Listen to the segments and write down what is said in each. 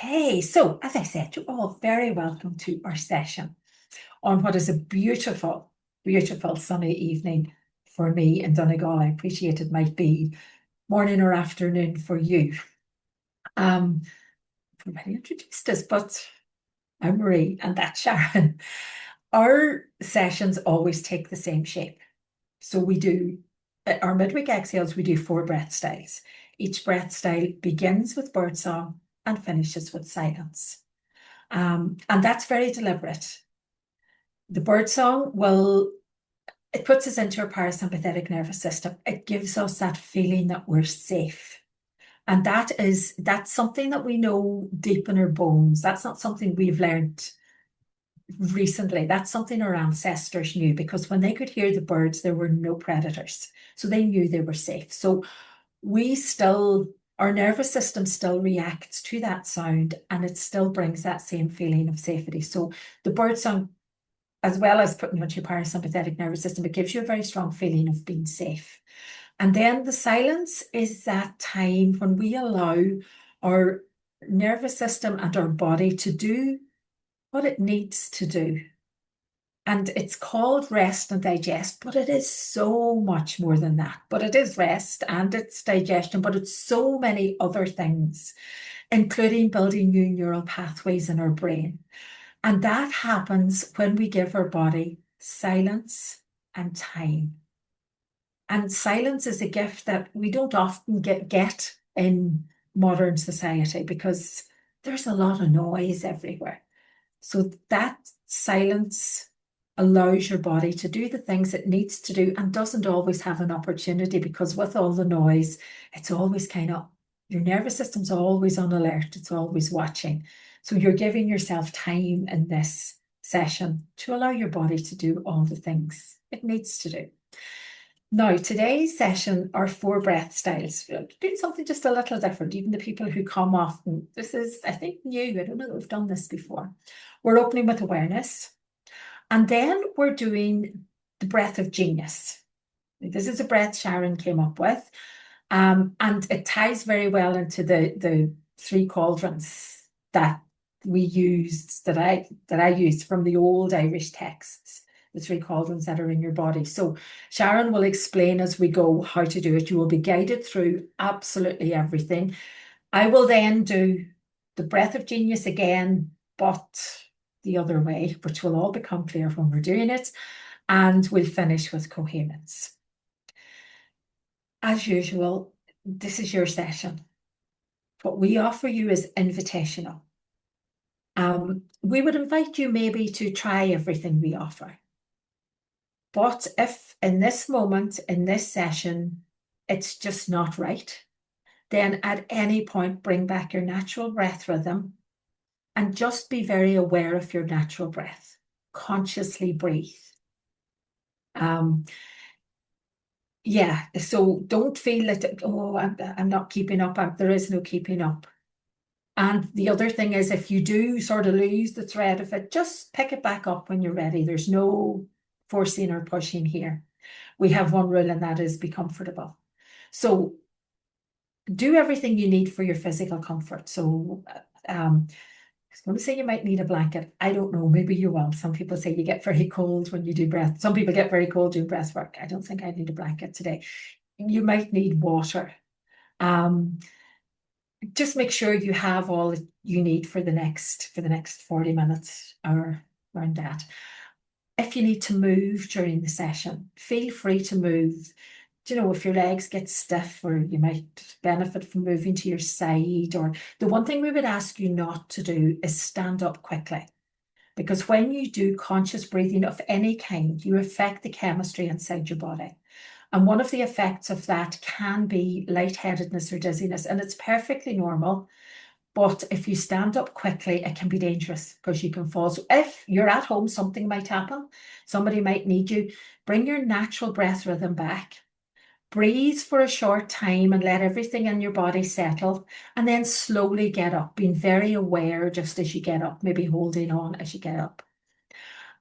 Okay, so as I said, you're all very welcome to our session on what is a beautiful, beautiful sunny evening for me in Donegal. I appreciate it might be morning or afternoon for you. I've already introduced us, but I'm Marie and that's Sharyn. Our sessions always take the same shape. So we do our midweek exhales, we do 4 breath styles. Each breath style begins with birdsong and finishes with silence. And that's very deliberate. The birdsong it puts us into our parasympathetic nervous system. It gives us that feeling that we're safe. And that's something that we know deep in our bones. That's not something we've learned recently. That's something our ancestors knew, because when they could hear the birds, there were no predators. So they knew they were safe. So our nervous system still reacts to that sound, and it still brings that same feeling of safety. So the birdsong, as well as putting you into your parasympathetic nervous system, it gives you a very strong feeling of being safe. And then the silence is that time when we allow our nervous system and our body to do what it needs to do. And it's called rest and digest, but it is so much more than that. But it is rest and it's digestion, but it's so many other things, including building new neural pathways in our brain. And that happens when we give our body silence and time. And silence is a gift that we don't often get in modern society, because there's a lot of noise everywhere. So that silence allows your body to do the things it needs to do, and doesn't always have an opportunity, because with all the noise, it's always your nervous system's always on alert. It's always watching. So you're giving yourself time in this session to allow your body to do all the things it needs to do. Now, today's session are 4 breath styles. We're doing something just a little different. Even the people who come often, this is, I think, new. I don't know that we've done this before. We're opening with awareness. And then we're doing the breath of genius. This is a breath Sharyn came up with. And it ties very well into the 3 cauldrons that we used, that I used from the old Irish texts, the 3 cauldrons that are in your body. So Sharyn will explain as we go how to do it. You will be guided through absolutely everything. I will then do the breath of genius again, but the other way, which will all become clear when we're doing it. And we'll finish with coherence. As usual, this is your session. What we offer you is invitational. We would invite you maybe to try everything we offer. But if in this moment, in this session, it's just not right, then at any point, bring back your natural breath rhythm and just be very aware of your natural breath. Consciously breathe. So don't feel that, oh, I'm not keeping up. There is no keeping up. And the other thing is, if you do sort of lose the thread of it, just pick it back up when you're ready. There's no forcing or pushing here. We have one rule, and that is be comfortable. So do everything you need for your physical comfort. So I was going to say you might need a blanket. I don't know, maybe you will. Some people say you get very cold when you do breath. Some people get very cold doing breath work. I don't think I need a blanket today. You might need water. Just make sure you have all that you need for the next 40 minutes or around that. If you need to move during the session, feel free to move. You know, if your legs get stiff, or you might benefit from moving to your side. Or the one thing we would ask you not to do is stand up quickly, because when you do conscious breathing of any kind, you affect the chemistry inside your body. And one of the effects of that can be lightheadedness or dizziness, and it's perfectly normal. But if you stand up quickly, it can be dangerous, because you can fall. So if you're at home, something might happen. Somebody might need you. Bring your natural breath rhythm back. Breathe for a short time and let everything in your body settle, and then slowly get up, being very aware just as you get up, maybe holding on as you get up.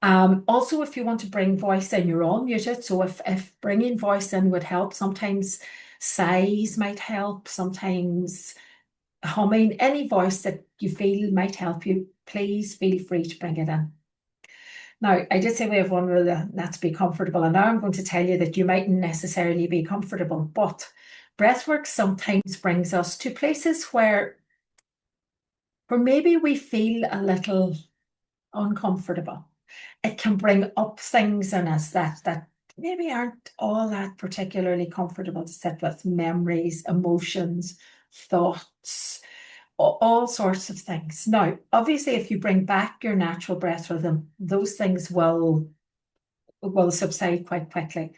Also, if you want to bring voice in, you're all muted. So if bringing voice in would help, sometimes sighs might help. Sometimes humming, any voice that you feel might help you, please feel free to bring it in. Now, I did say we have one rule, and that's be comfortable. And now I'm going to tell you that you mightn't necessarily be comfortable, but breathwork sometimes brings us to places where maybe we feel a little uncomfortable. It can bring up things in us that maybe aren't all that particularly comfortable to sit with: memories, emotions, thoughts, all sorts of things. Now, obviously, if you bring back your natural breath rhythm, those things will subside quite quickly.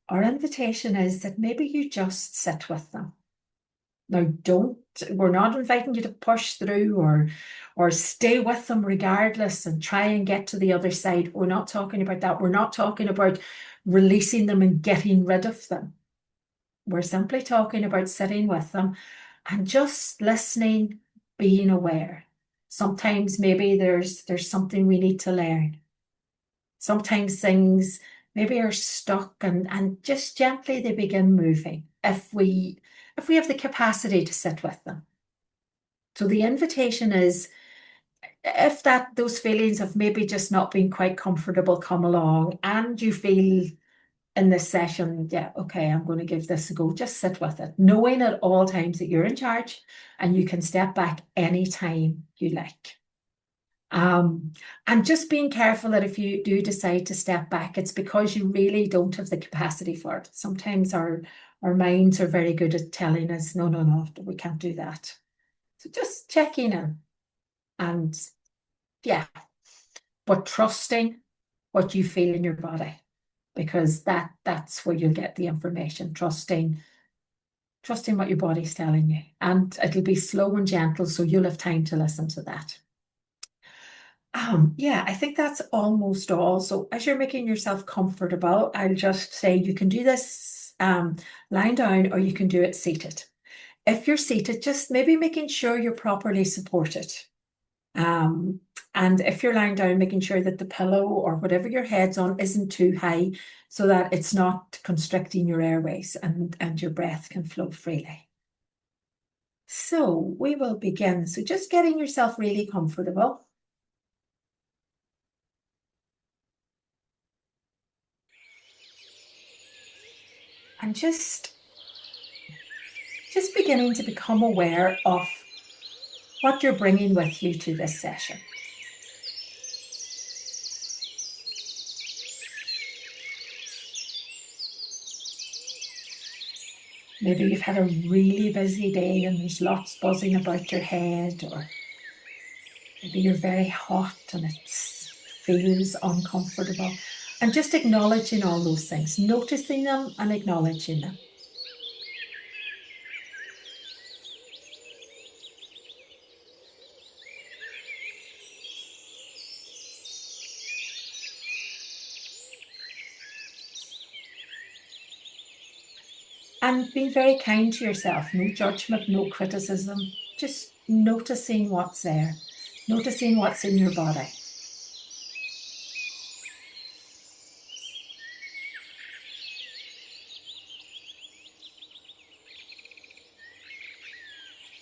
Our invitation is that maybe you just sit with them. Now, we're not inviting you to push through or stay with them regardless and try and get to the other side. We're not talking about that. We're not talking about releasing them and getting rid of them. We're simply talking about sitting with them and just listening, being aware. Sometimes maybe there's something we need to learn. Sometimes things maybe are stuck and just gently they begin moving if we have the capacity to sit with them. So the invitation is, if those feelings of maybe just not being quite comfortable come along and you feel in this session, yeah, okay, I'm going to give this a go, just sit with it, knowing at all times that you're in charge and you can step back anytime you like. And just being careful that if you do decide to step back, it's because you really don't have the capacity for it. Sometimes our minds are very good at telling us, no, we can't do that. So just checking in and yeah, but trusting what you feel in your body, because that's where you'll get the information. Trusting what your body's telling you, and it'll be slow and gentle, so you'll have time to listen to that. Yeah, I think that's almost all. So as you're making yourself comfortable, I'll just say you can do this lying down or you can do it seated. If you're seated, just maybe making sure you're properly supported. And if you're lying down, making sure that the pillow or whatever your head's on isn't too high so that it's not constricting your airways and your breath can flow freely. So we will begin. So just getting yourself really comfortable. And just beginning to become aware of what you're bringing with you to this session. Maybe you've had a really busy day and there's lots buzzing about your head, or maybe you're very hot and it feels uncomfortable. And just acknowledging all those things, noticing them and acknowledging them. And being very kind to yourself, no judgment, no criticism, just noticing what's there, noticing what's in your body.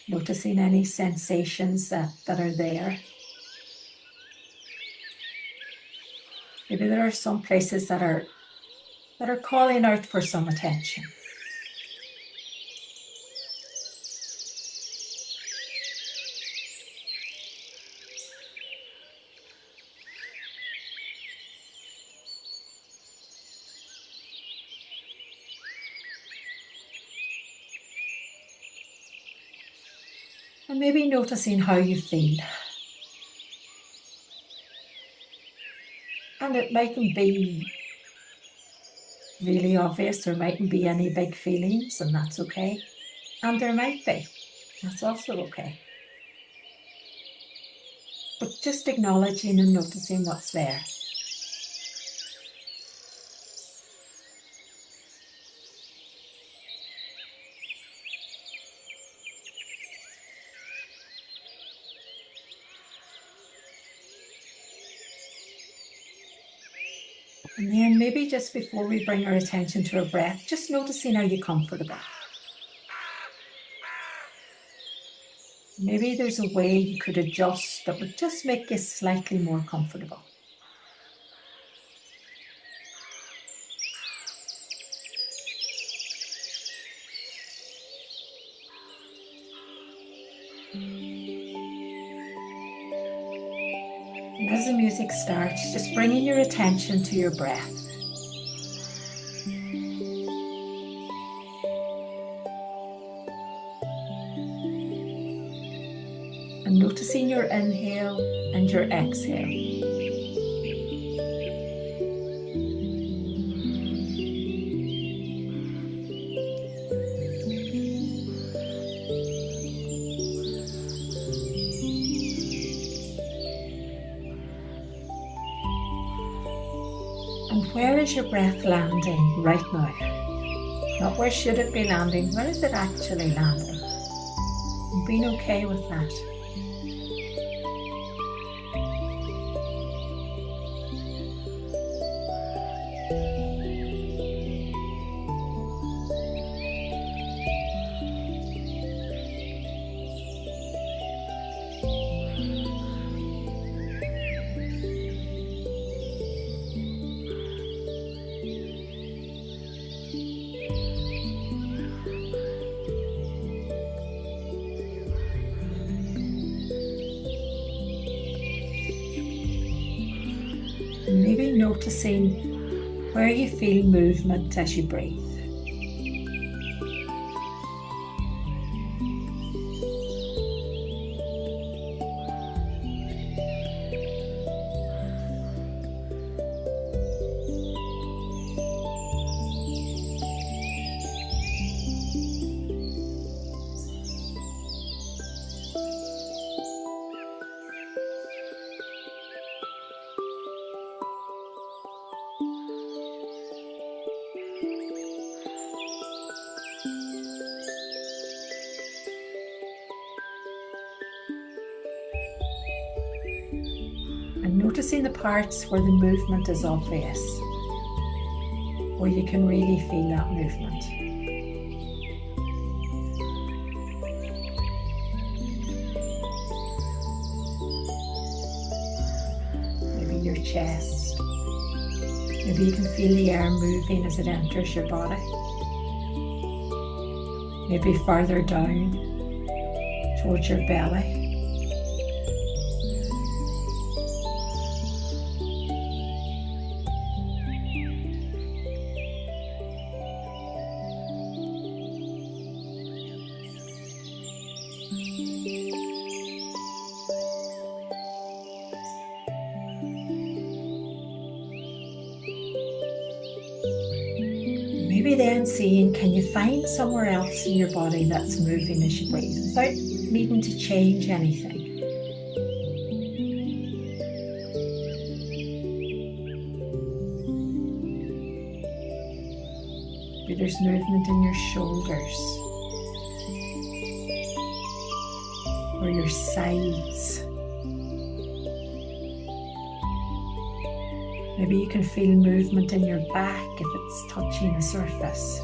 Noticing any sensations that are there. Maybe there are some places that are calling out for some attention. And maybe noticing how you feel. And it mightn't be really obvious, there mightn't be any big feelings, and that's okay. And there might be, that's also okay. But just acknowledging and noticing what's there. And then maybe just before we bring our attention to our breath, just noticing, are you comfortable? Maybe there's a way you could adjust that would just make you slightly more comfortable. And as the music starts, just bringing your attention to your breath. And noticing your inhale and your exhale. And where is your breath landing right now? Not where should it be landing, where is it actually landing? And being okay with that. And maybe noticing where you feel movement as you breathe. And noticing the parts where the movement is obvious, where you can really feel that movement. Maybe your chest. Maybe you can feel the air moving as it enters your body. Maybe farther down towards your belly. Maybe then seeing, can you find somewhere else in your body that's moving as you breathe without needing to change anything? Maybe there's movement in your shoulders or your sides. Maybe you can feel movement in your back if it's touching a surface.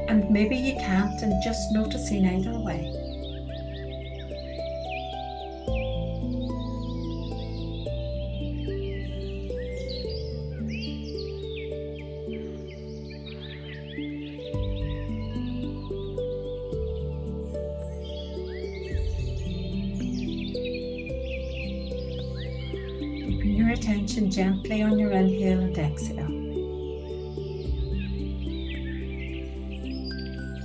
And maybe you can't, and just noticing either way. Your attention gently on your inhale and exhale.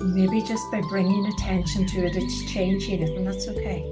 Maybe just by bringing attention to it, it's changing it, and that's okay.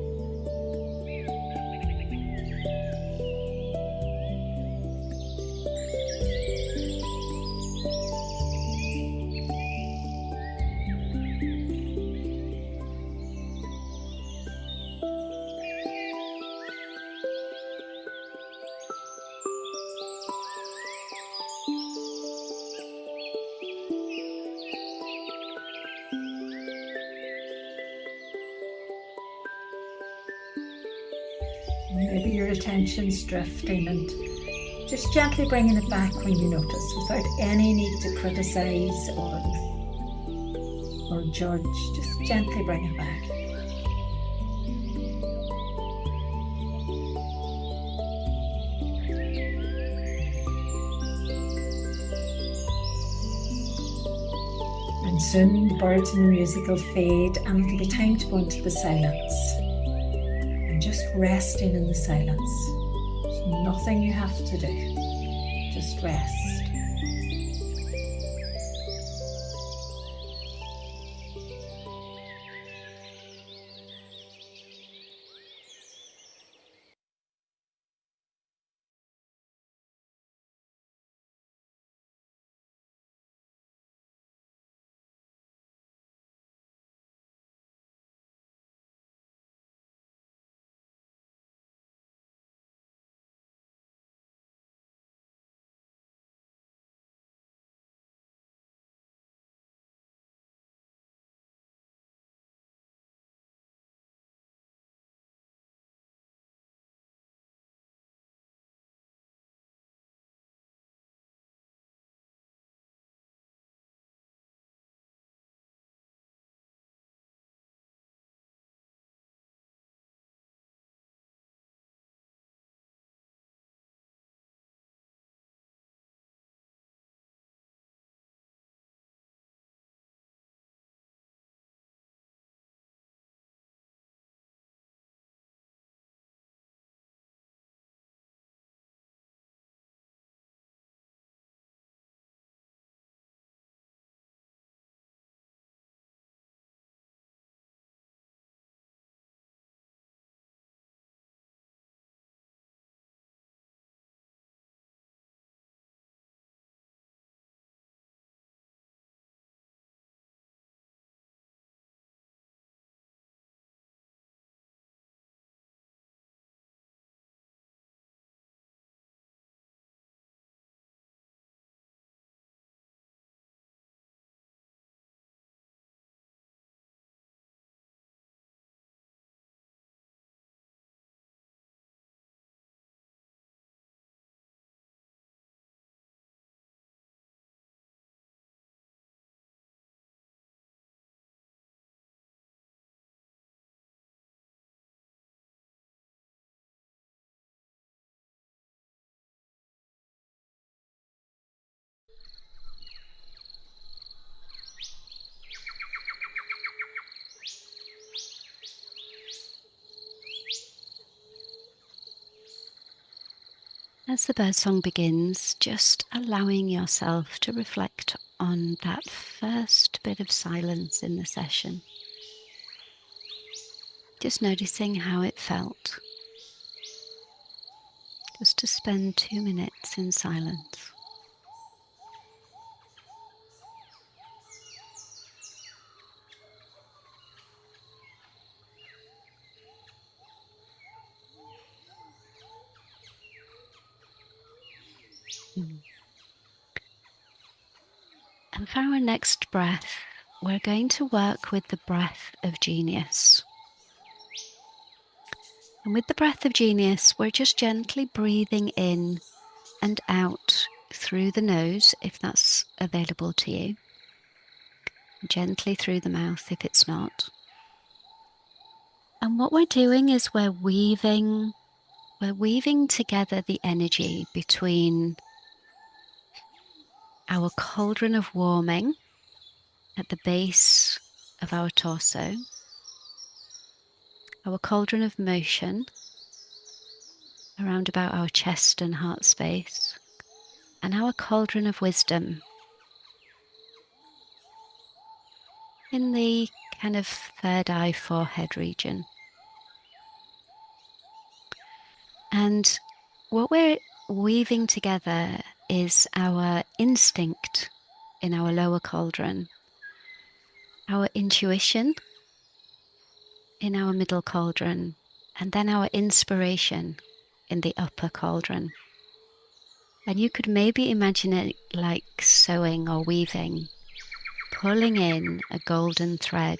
Maybe your attention's drifting and Just gently bringing it back when you notice, without any need to criticize or judge. Just gently bring it back. And soon the birds and the music will fade, and it'll be time to go into the silence. And just resting in the silence. There's nothing you have to do. Just rest. As the birdsong begins, just allowing yourself to reflect on that first bit of silence in the session. Just noticing how it felt. Just to spend 2 minutes in silence. And for our next breath, we're going to work with the breath of genius. And with the breath of genius, we're just gently breathing in and out through the nose, if that's available to you. Gently through the mouth if it's not. And what we're doing is we're weaving together the energy between our cauldron of warming at the base of our torso, our cauldron of motion around about our chest and heart space, and our cauldron of wisdom in the kind of third eye forehead region. And what we're weaving together is our instinct in our lower cauldron, our intuition in our middle cauldron, and then our inspiration in the upper cauldron. And you could maybe imagine it like sewing or weaving, pulling in a golden thread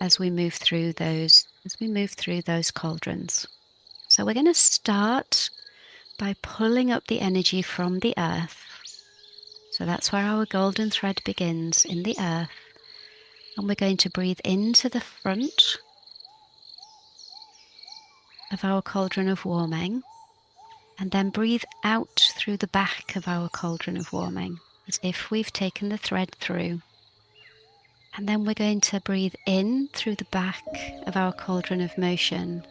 as we move through those cauldrons. So we're going to start by pulling up the energy from the earth. So that's where our golden thread begins, in the earth. And we're going to breathe into the front of our cauldron of warming, and then breathe out through the back of our cauldron of warming, as if we've taken the thread through. And then we're going to breathe in through the back of our cauldron of motion,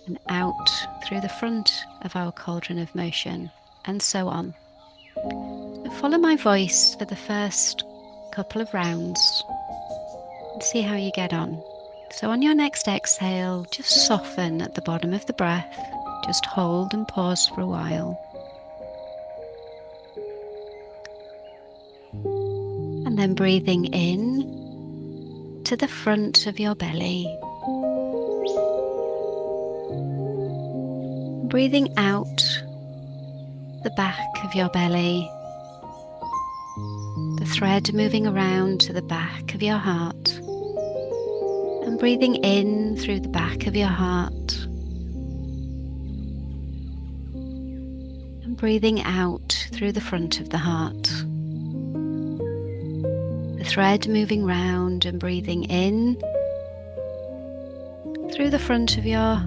and out through the front of our cauldron of motion, and so on. So follow my voice for the first couple of rounds and see how you get on. So on your next exhale, just soften at the bottom of the breath. Just hold and pause for a while. And then breathing in to the front of your belly. Breathing out the back of your belly. The thread moving around to the back of your heart. And breathing in through the back of your heart. And breathing out through the front of the heart. The thread moving round and breathing in through the front of your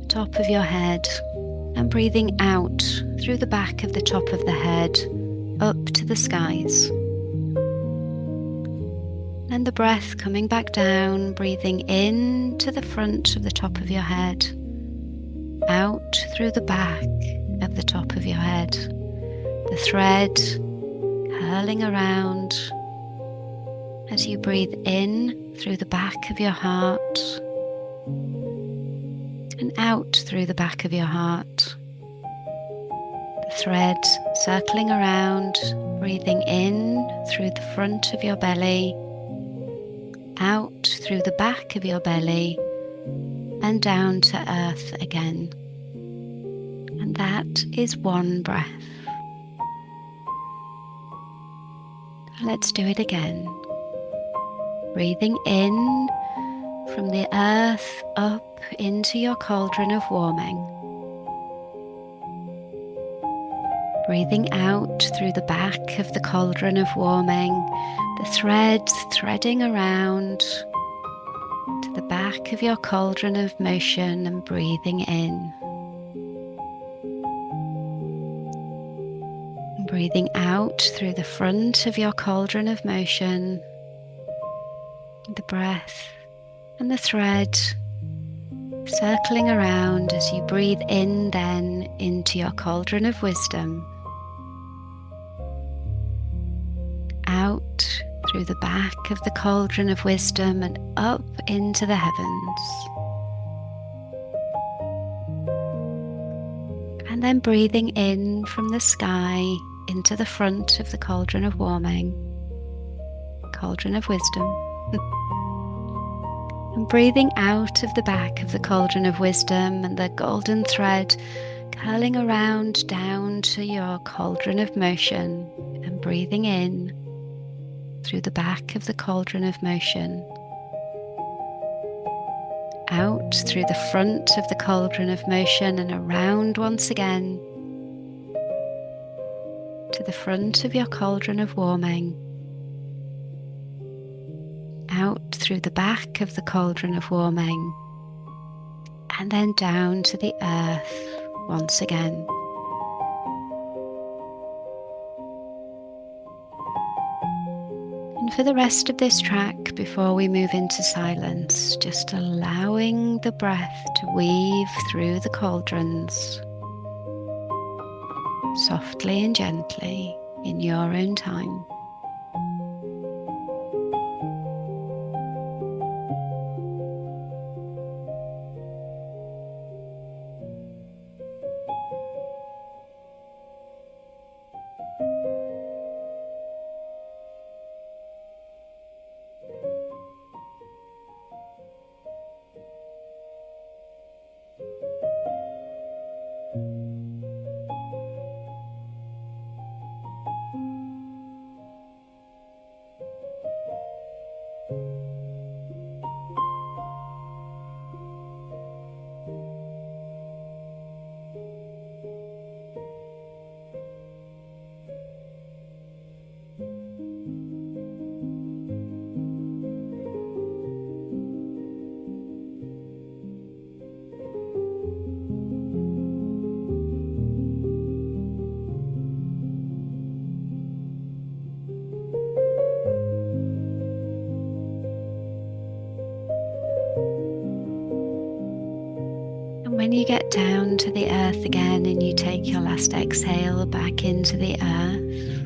top of your head, and breathing out through the back of the top of the head up to the skies. And the breath coming back down, breathing in to the front of the top of your head, out through the back of the top of your head. The thread curling around as you breathe in through the back of your heart and out through the back of your heart. The thread circling around, breathing in through the front of your belly, out through the back of your belly, and down to earth again. And that is one breath. Let's do it again. Breathing in from the earth up into your cauldron of warming. Breathing out through the back of the cauldron of warming, the thread threading around to the back of your cauldron of motion, and breathing in. And breathing out through the front of your cauldron of motion, the breath and the thread circling around as you breathe in then into your cauldron of wisdom, out through the back of the cauldron of wisdom and up into the heavens. And then breathing in from the sky into the front of the cauldron of warming, cauldron of wisdom. And breathing out of the back of the cauldron of wisdom and the golden thread curling around down to your cauldron of motion, and breathing in through the back of the cauldron of motion, out through the front of the cauldron of motion and around once again to the front of your cauldron of warming, out through the back of the cauldron of warming, and then down to the earth once again. And for the rest of this track, before we move into silence, just allowing the breath to weave through the cauldrons, softly and gently in your own time. when you get down to the earth again and you take your last exhale back into the earth,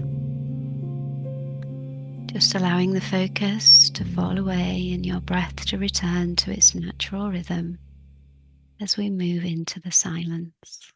just allowing the focus to fall away and your breath to return to its natural rhythm as we move into the silence.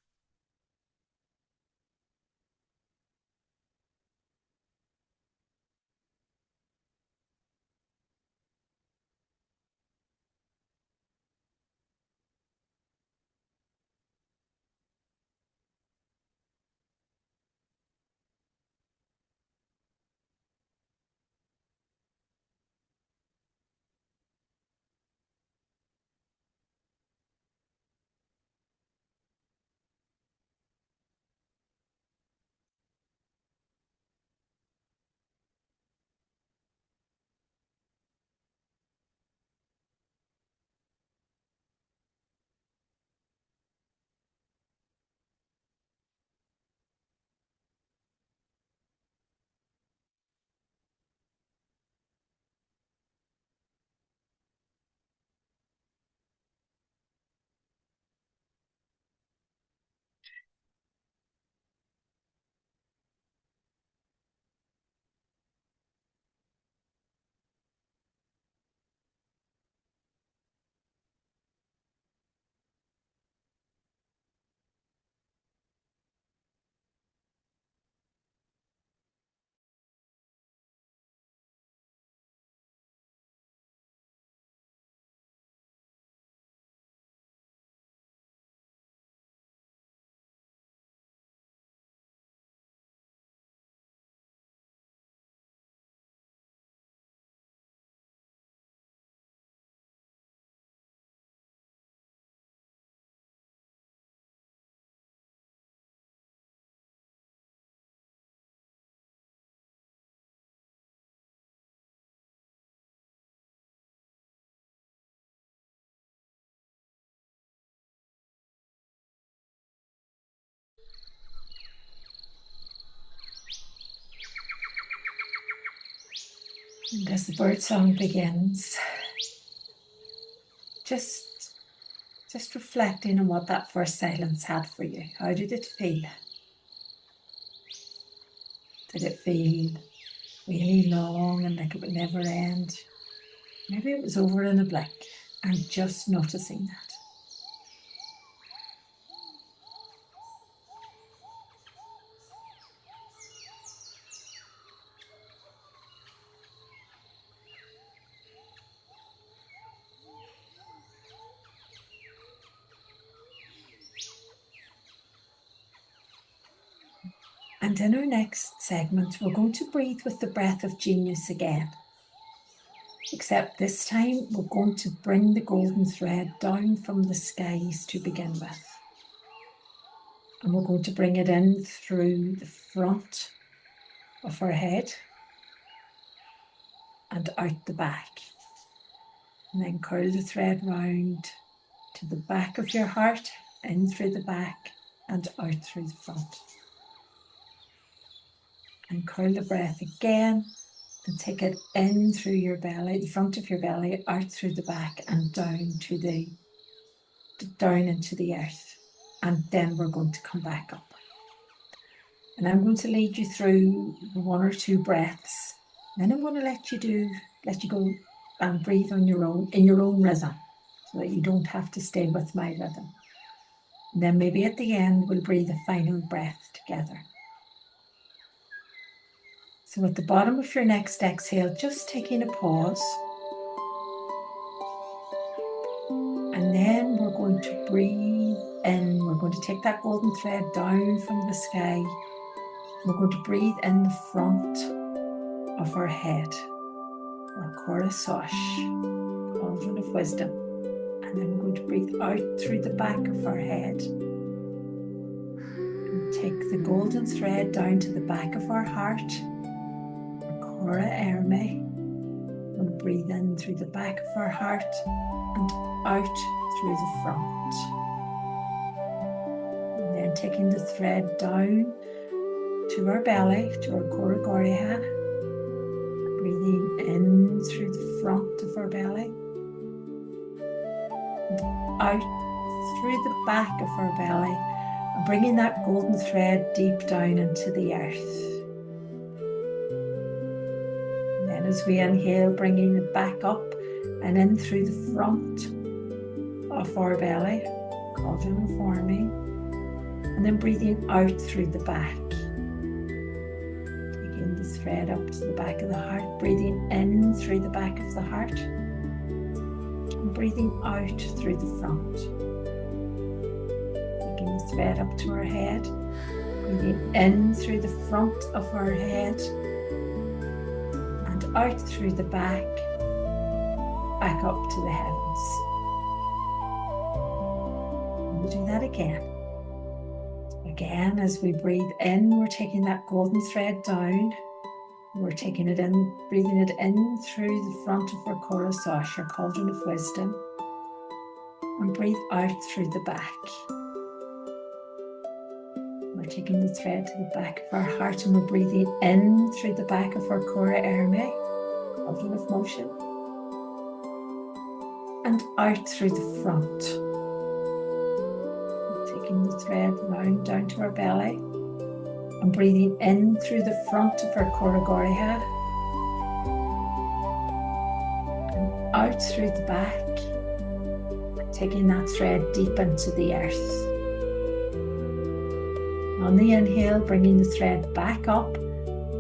And as the bird song begins, just reflecting on what that first silence had for you. How did it feel? Did it feel really long and like it would never end? Maybe it was over in a blink, and just noticing that. And in our next segment, we're going to breathe with the breath of genius again. Except this time, we're going to bring the golden thread down from the skies to begin with. And we're going to bring it in through the front of our head and out the back. And then curl the thread round to the back of your heart, in through the back and out through the front. And curl the breath again and take it in through your belly, the front of your belly, out through the back and down into the earth. And then we're going to come back up. And I'm going to lead you through one or two breaths. Then I'm going to let you go and breathe on your own, in your own rhythm, so that you don't have to stay with my rhythm. And then maybe at the end, we'll breathe a final breath together. So at the bottom of your next exhale, just taking a pause. And then we're going to breathe in. We're going to take that golden thread down from the sky. We're going to breathe in the front of our head, our chorus cauldron of wisdom. And then we're going to breathe out through the back of our head. And take the golden thread down to the back of our heart, our Coherence. We'll breathe in through the back of our heart and out through the front. And then taking the thread down to our belly, to our Coherence. Breathing in through the front of our belly and out through the back of our belly and bringing that golden thread deep down into the earth. And then as we inhale, bringing it back up and in through the front of our belly, cauldron forming, and then breathing out through the back. Taking the thread up to the back of the heart, breathing in through the back of the heart, and breathing out through the front. Taking the thread up to our head, breathing in through the front of our head, and out through the back up to the heavens. And we'll do that again. Again, as we breathe in, we're taking that golden thread down. We're taking it in, breathing it in through the front of our Coherence, our cauldron of wisdom, and breathe out through the back. We're taking the thread to the back of our heart, and we're breathing in through the back of our Coherence, cauldron of motion, and out through the front. Taking the thread round down to our belly and breathing in through the front of our Coherence and out through the back, taking that thread deep into the earth. On the inhale, bringing the thread back up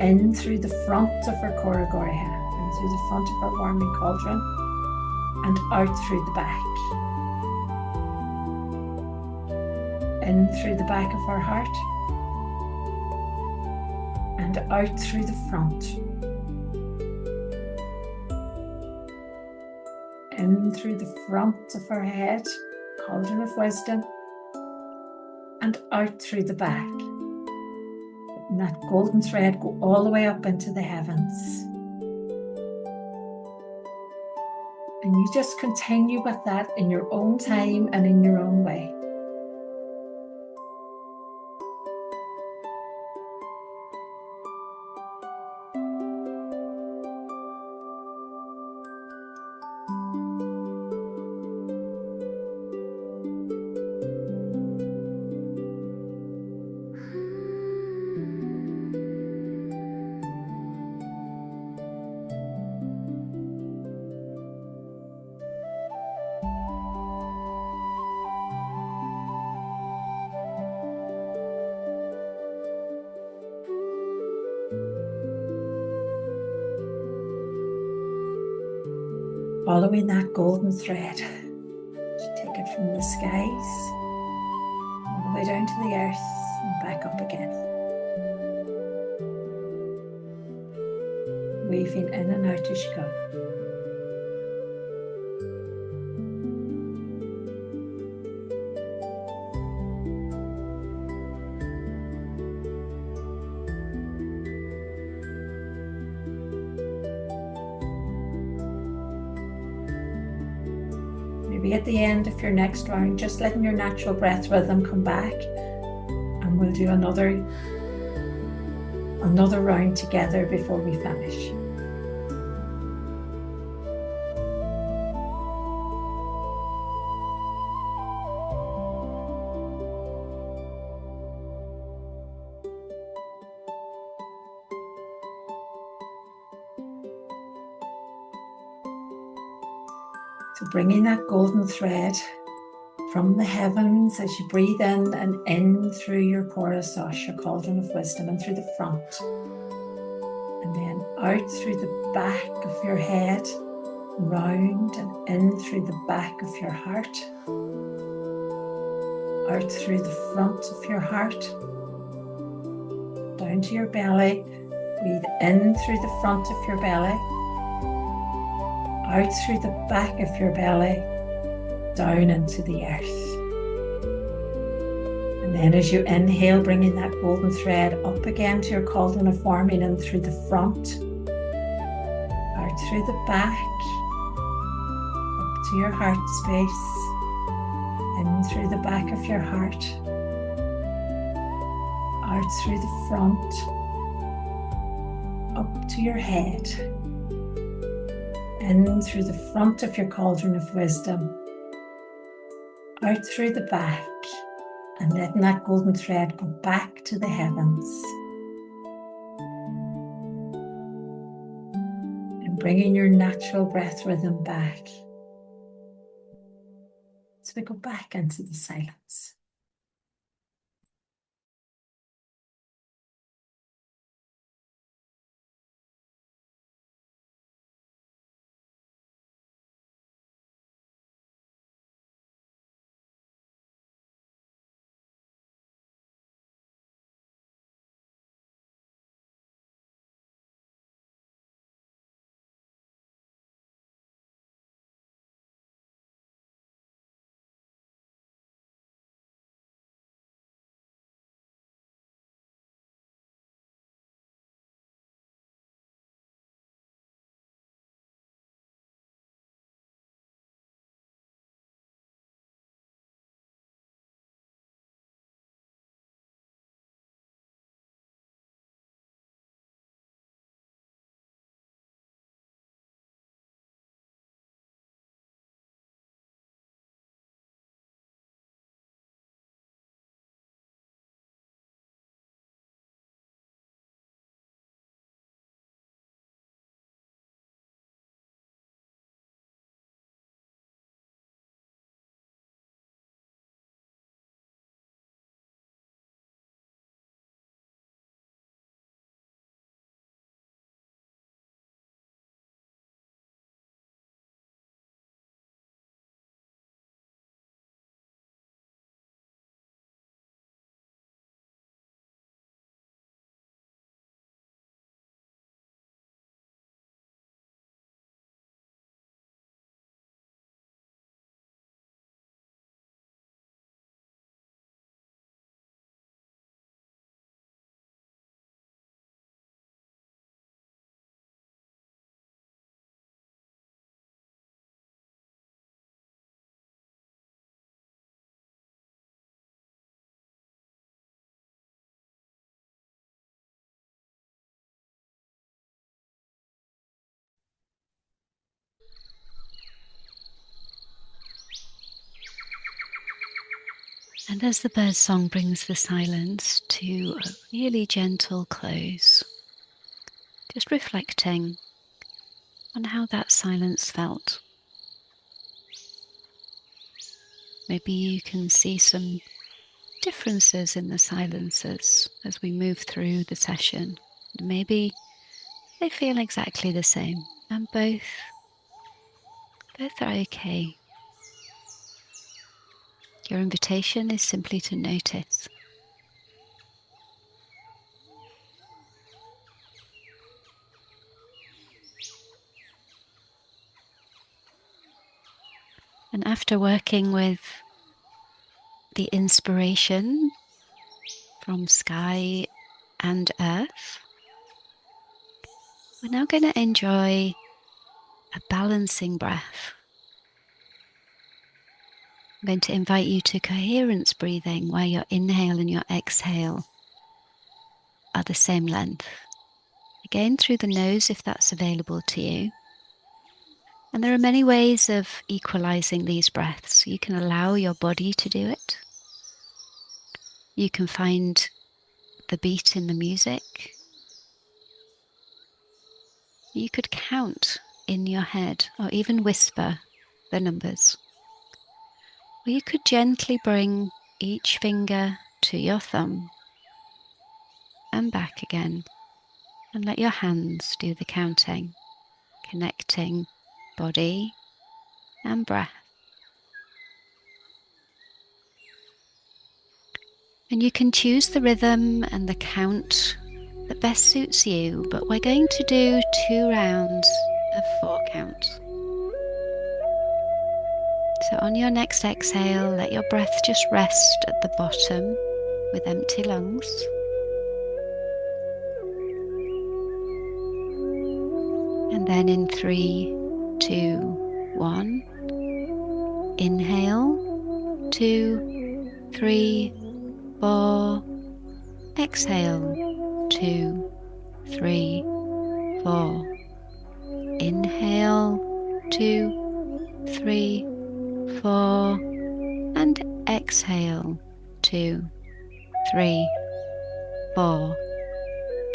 in through the front of our Coherence and through the front of our warming cauldron and out through the back. In through the back of our heart and out through the front. In through the front of our head, cauldron of wisdom, and out through the back. Letting that golden thread go all the way up into the heavens. And you just continue with that in your own time and in your own way. Following that golden thread, you take it from the skies, all the way down to the earth and back up again. Weaving in and out as you go. Maybe at the end of your next round, just letting your natural breath rhythm come back, and we'll do another round together before we finish. So bringing that golden thread from the heavens as you breathe in and in through your Coherence, your cauldron of wisdom, and through the front. And then out through the back of your head, round and in through the back of your heart. Out through the front of your heart, down to your belly. Breathe in through the front of your belly. Out through the back of your belly, down into the earth. And then as you inhale, bringing that golden thread up again to your cauldron of warming and through the front, out through the back, up to your heart space, in through the back of your heart, out through the front, up to your head, in through the front of your cauldron of wisdom, out through the back, and letting that golden thread go back to the heavens. And bringing your natural breath rhythm back. So we go back into the silence. And as the bird's song brings the silence to a really gentle close, just reflecting on how that silence felt. Maybe you can see some differences in the silences as we move through the session. Maybe they feel exactly the same, and both are okay. Your invitation is simply to notice. And after working with the inspiration from sky and earth, we're now going to enjoy a balancing breath. I'm going to invite you to coherence breathing, where your inhale and your exhale are the same length. Again, through the nose if that's available to you. And there are many ways of equalizing these breaths. You can allow your body to do it. You can find the beat in the music. You could count in your head or even whisper the numbers. Or you could gently bring each finger to your thumb and back again, and let your hands do the counting, connecting body and breath. And you can choose the rhythm and the count that best suits you, but we're going to do 2 rounds of 4 counts. So on your next exhale, let your breath just rest at the bottom with empty lungs. And then in 3, 2, 1, inhale, 2, 3, 4, exhale, 2, 3, 4, inhale, 2, 3, 4, and exhale. 2, 3, 4.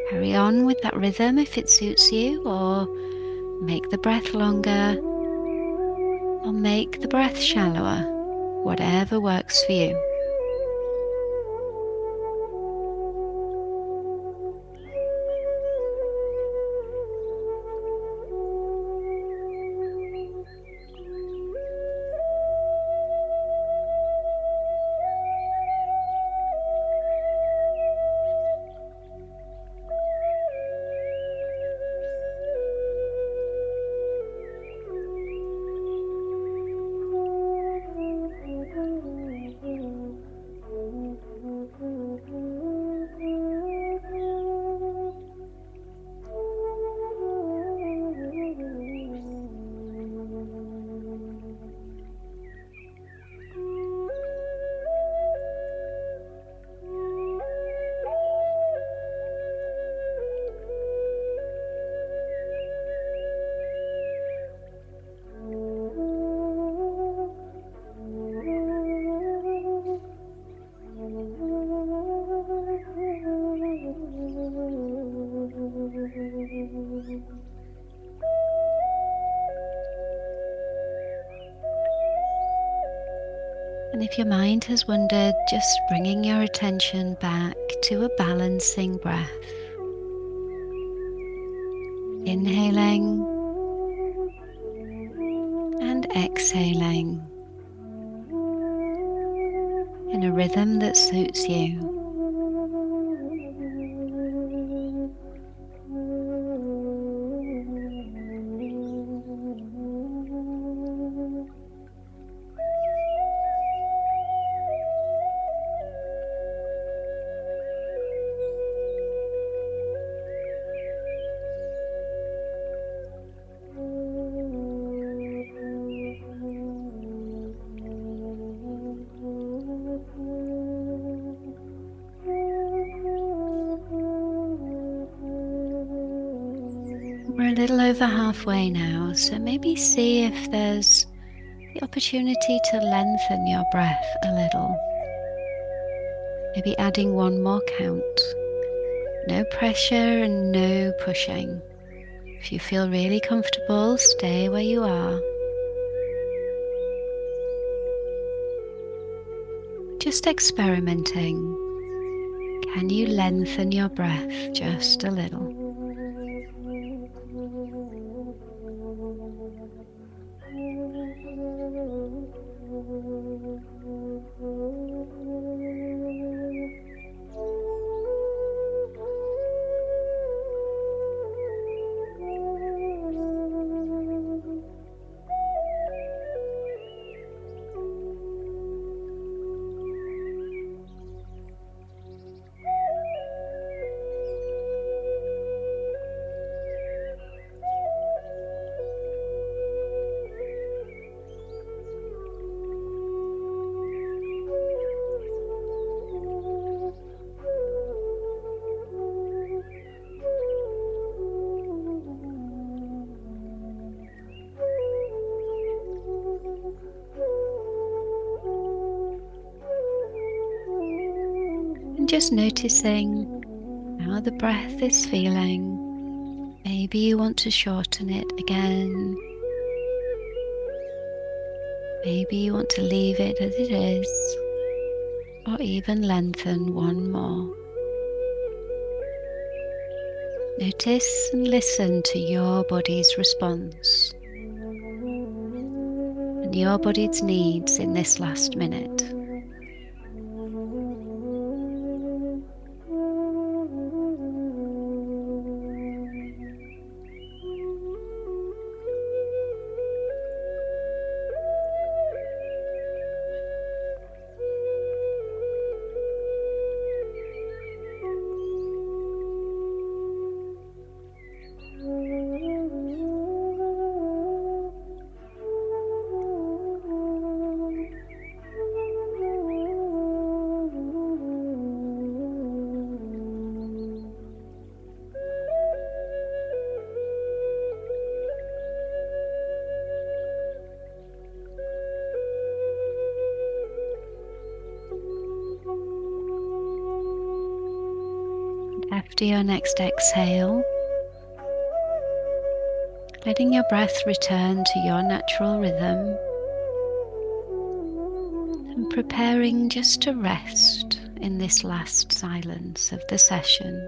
Carry on with that rhythm if it suits you, or make the breath longer, or make the breath shallower, whatever works for you. And if your mind has wandered, just bringing your attention back to a balancing breath. Inhaling and exhaling in a rhythm that suits you. We're a little over halfway now, so maybe see if there's the opportunity to lengthen your breath a little. Maybe adding one more count. No pressure and no pushing. If you feel really comfortable, stay where you are. Just experimenting. Can you lengthen your breath just a little? And just noticing how the breath is feeling. Maybe you want to shorten it again. Maybe you want to leave it as it is, or even lengthen one more. Notice and listen to your body's response and your body's needs in this last minute. After your next exhale, letting your breath return to your natural rhythm and preparing just to rest in this last silence of the session.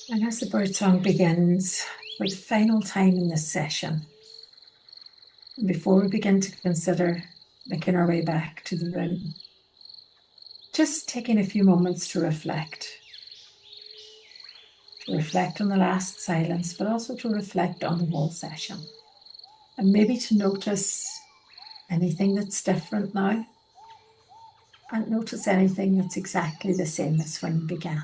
And as the birdsong begins for the final time in this session, before we begin to consider making our way back to the room, just taking a few moments to reflect on the last silence, but also to reflect on the whole session. And maybe to notice anything that's different now, and notice anything that's exactly the same as when you began.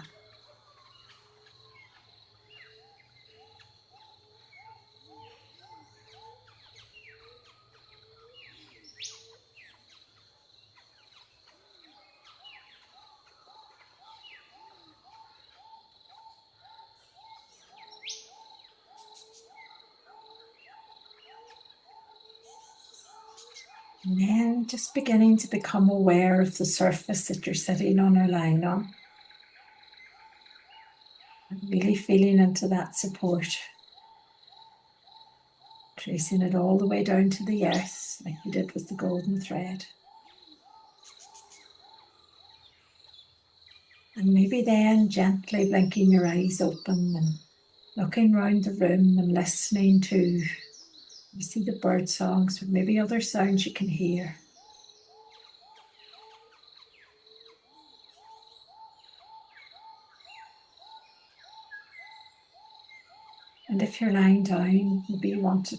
And then just beginning to become aware of the surface that you're sitting on or lying on. And really feeling into that support. Tracing it all the way down to the earth, like we did with the golden thread. And maybe then gently blinking your eyes open and looking around the room and listening to, you see the bird songs, but maybe other sounds you can hear. And if you're lying down, maybe you want to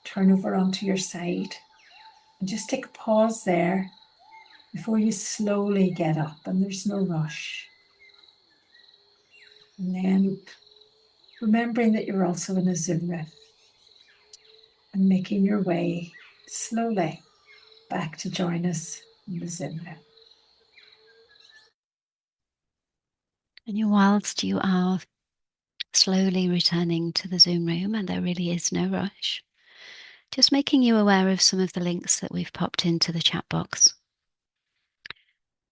turn over onto your side and just take a pause there before you slowly get up, and there's no rush. And then remembering that you're also in a Zoom room and making your way slowly back to join us in the Zoom room. And whilst you are slowly returning to the Zoom room, and there really is no rush, just making you aware of some of the links that we've popped into the chat box.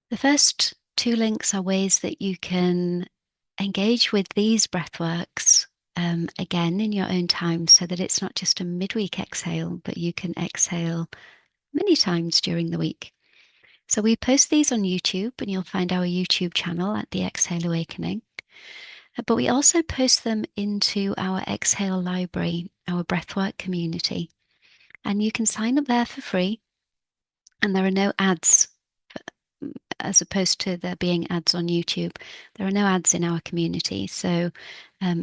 The first two links are ways that you can engage with these breathworks again in your own time, so that it's not just a midweek exhale, but you can exhale many times during the week. So we post these on YouTube, and you'll find our YouTube channel at the Exhale Awakening. But we also post them into our Exhale library, our Breathwork community. And you can sign up there for free, and there are no ads, as opposed to there being ads on YouTube. There are no ads in our community, so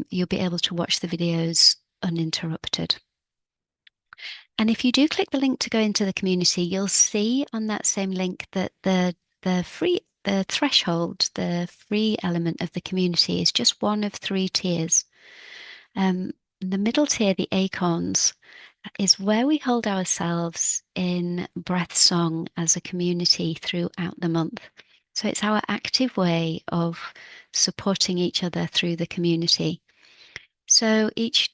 you'll be able to watch the videos uninterrupted. And if you do click the link to go into the community, you'll see on that same link that the threshold, the free element of the community is just one of 3 tiers. The middle tier, the acorns, is where we hold ourselves in breath song as a community throughout the month. So it's our active way of supporting each other through the community. So each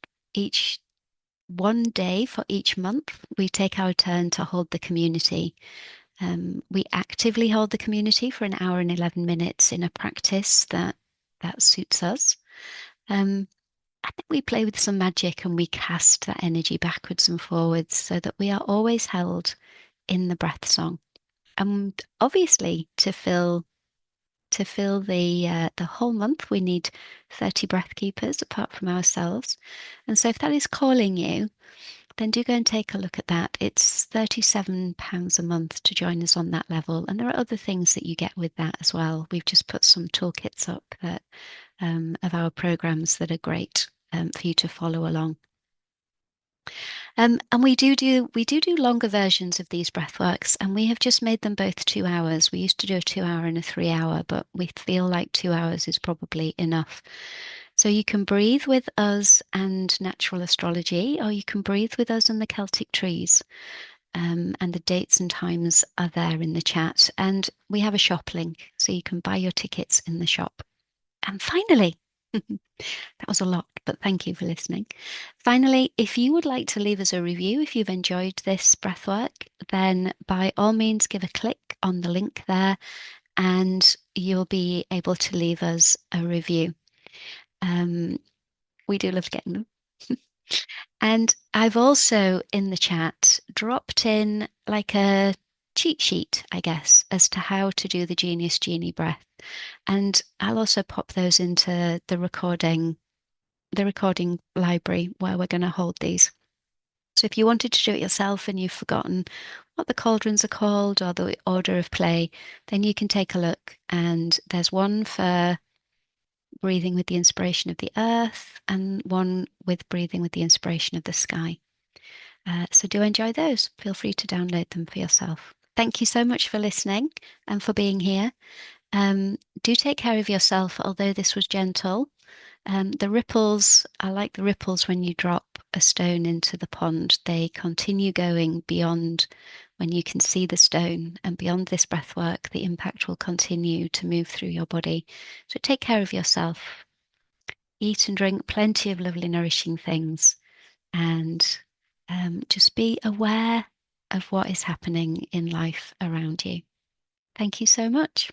one day for each month, we take our turn to hold the community. We actively hold the community for an hour and 11 minutes in a practice that suits us. I think we play with some magic and we cast that energy backwards and forwards so that we are always held in the breath song. And obviously, to fill the whole month, we need 30 breath keepers apart from ourselves. And so, if that is calling you, then do go and take a look at that. It's £37 a month to join us on that level. And there are other things that you get with that as well. We've just put some toolkits up that of our programs that are great for you to follow along. And we do longer versions of these breathworks, and we have just made them both 2 hours. We used to do a 2 hour and a 3 hour, but we feel like 2 hours is probably enough. So you can breathe with us and natural astrology, or you can breathe with us and the Celtic trees. And the dates and times are there in the chat. And we have a shop link, so you can buy your tickets in the shop. And finally, that was a lot, but thank you for listening. Finally, if you would like to leave us a review, if you've enjoyed this breathwork, then by all means give a click on the link there and you'll be able to leave us a review. We do love getting them. And I've also in the chat dropped in like a cheat sheet, I guess, as to how to do the Genius Genie breath. And I'll also pop those into the recording library where we're going to hold these. So if you wanted to do it yourself and you've forgotten what the cauldrons are called or the order of play, then you can take a look. And there's one for breathing with the inspiration of the earth and one with breathing with the inspiration of the sky. So do enjoy those. Feel free to download them for yourself. Thank you so much for listening and for being here. Do take care of yourself, although this was gentle. The ripples, I like the ripples when you drop a stone into the pond. They continue going beyond when you can see the stone, and beyond this breath work, the impact will continue to move through your body. So take care of yourself. Eat and drink plenty of lovely, nourishing things, and just be aware of what is happening in life around you. Thank you so much.